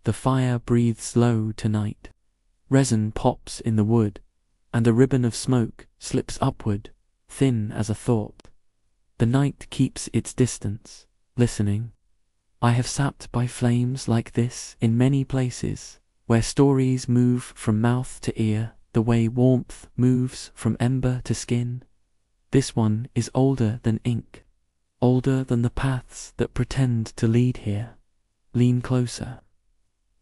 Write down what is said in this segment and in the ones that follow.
The fire breathes low tonight. Resin pops in the wood, and a ribbon of smoke slips upward, thin as a thought. The night keeps its distance, listening. I have sat by flames like this in many places, where stories move from mouth to ear, the way warmth moves from ember to skin. This one is older than ink, older than the paths that pretend to lead here. Lean closer.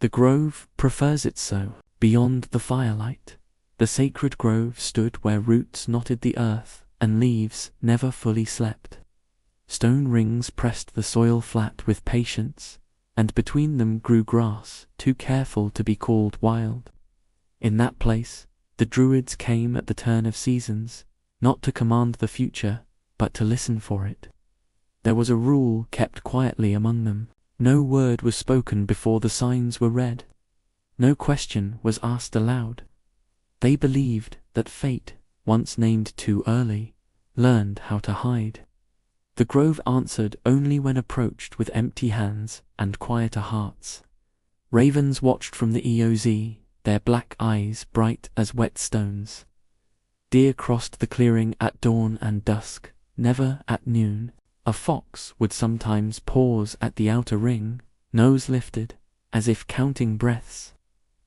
The grove prefers it so. Beyond the firelight, the sacred grove stood where roots knotted the earth and leaves never fully slept. Stone rings pressed the soil flat with patience, and between them grew grass too careful to be called wild. In that place, the Druids came at the turn of seasons, not to command the future, but to listen for it. There was a rule kept quietly among them. No word was spoken before the signs were read. No question was asked aloud. They believed that fate, once named too early, learned how to hide. The grove answered only when approached with empty hands and quieter hearts. Ravens watched from the EOZ, their black eyes bright as wet stones. Deer crossed the clearing at dawn and dusk, never at noon. A fox would sometimes pause at the outer ring, nose lifted, as if counting breaths.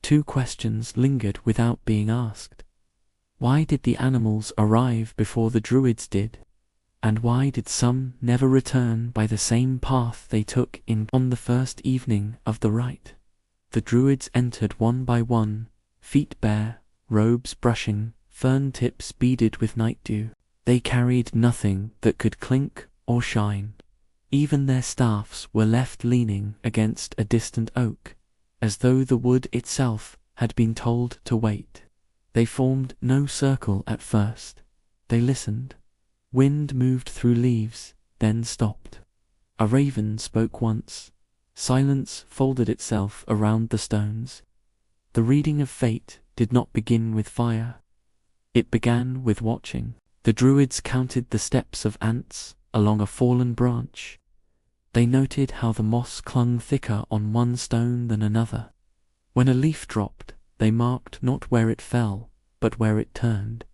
Two questions lingered without being asked. Why did the animals arrive before the Druids did? And why did some never return by the same path they took in on the first evening of the rite? The Druids entered one by one, feet bare, robes brushing, fern tips beaded with night dew. They carried nothing that could clink or shine. Even their staffs were left leaning against a distant oak, as though the wood itself had been told to wait. They formed no circle at first. They listened. Wind moved through leaves, then stopped. A raven spoke once. Silence folded itself around the stones. The reading of fate did not begin with fire. It began with watching. The Druids counted the steps of ants along a fallen branch. They noted how the moss clung thicker on one stone than another. When a leaf dropped, they marked not where it fell, but where it turned.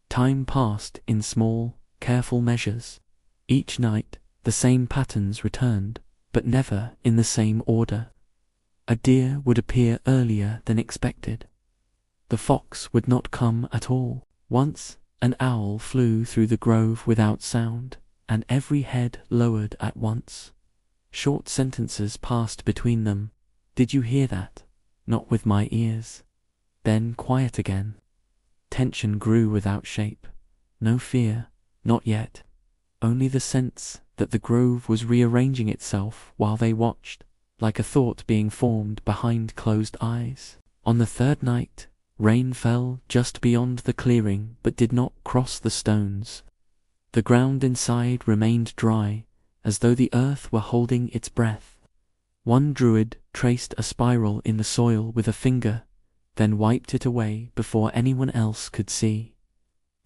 Time passed in small, careful measures. Each night, the same patterns returned, but never in the same order. A deer would appear earlier than expected. The fox would not come at all. Once, an owl flew through the grove without sound, and every head lowered at once. Short sentences passed between them. Did you hear that? Not with my ears. Then quiet again. Tension grew without shape. No fear, not yet. Only the sense that the grove was rearranging itself while they watched, like a thought being formed behind closed eyes. On the third night, rain fell just beyond the clearing but did not cross the stones. The ground inside remained dry, as though the earth were holding its breath. One Druid traced a spiral in the soil with a finger, then wiped it away before anyone else could see.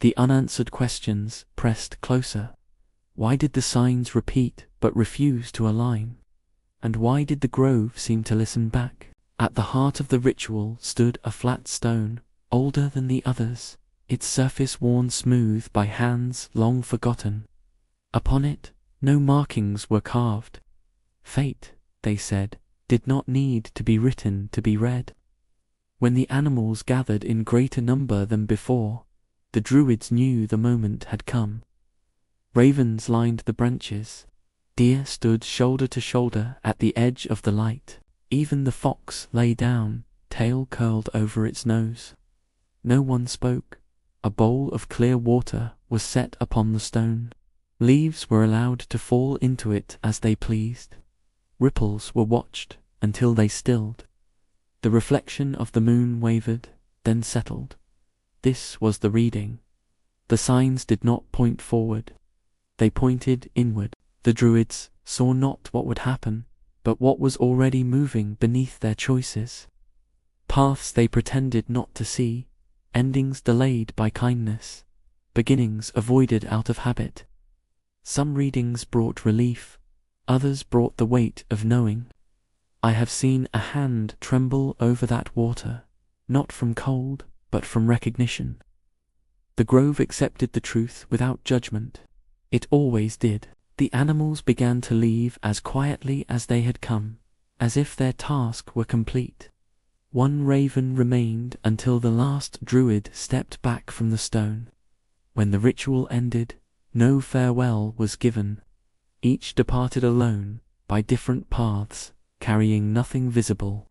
The unanswered questions pressed closer. Why did the signs repeat but refuse to align? And why did the grove seem to listen back? At the heart of the ritual stood a flat stone, older than the others, its surface worn smooth by hands long forgotten. Upon it, no markings were carved. Fate, they said, did not need to be written to be read. When the animals gathered in greater number than before, the Druids knew the moment had come. Ravens lined the branches. Deer stood shoulder to shoulder at the edge of the light. Even the fox lay down, tail curled over its nose. No one spoke. A bowl of clear water was set upon the stone. Leaves were allowed to fall into it as they pleased. Ripples were watched until they stilled. The reflection of the moon wavered, then settled. This was the reading. The signs did not point forward. They pointed inward. The Druids saw not what would happen, but what was already moving beneath their choices. Paths they pretended not to see, endings delayed by kindness, beginnings avoided out of habit. Some readings brought relief, others brought the weight of knowing. I have seen a hand tremble over that water, not from cold, but from recognition. The grove accepted the truth without judgment. It always did. The animals began to leave as quietly as they had come, as if their task were complete. One raven remained until the last Druid stepped back from the stone. When the ritual ended, no farewell was given. Each departed alone, by different paths, carrying nothing visible.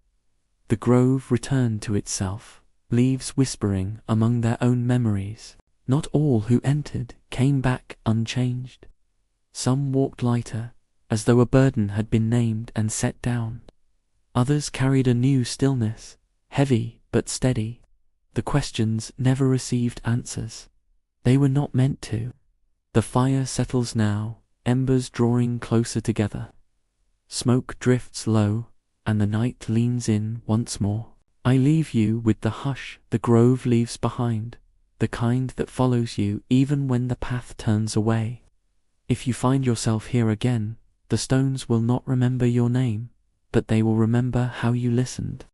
The grove returned to itself, leaves whispering among their own memories. Not all who entered came back unchanged. Some walked lighter, as though a burden had been named and set down. Others carried a new stillness, heavy but steady. The questions never received answers. They were not meant to. The fire settles now, embers drawing closer together. Smoke drifts low, and the night leans in once more. I leave you with the hush the grove leaves behind, the kind that follows you even when the path turns away. If you find yourself here again, the stones will not remember your name, but they will remember how you listened.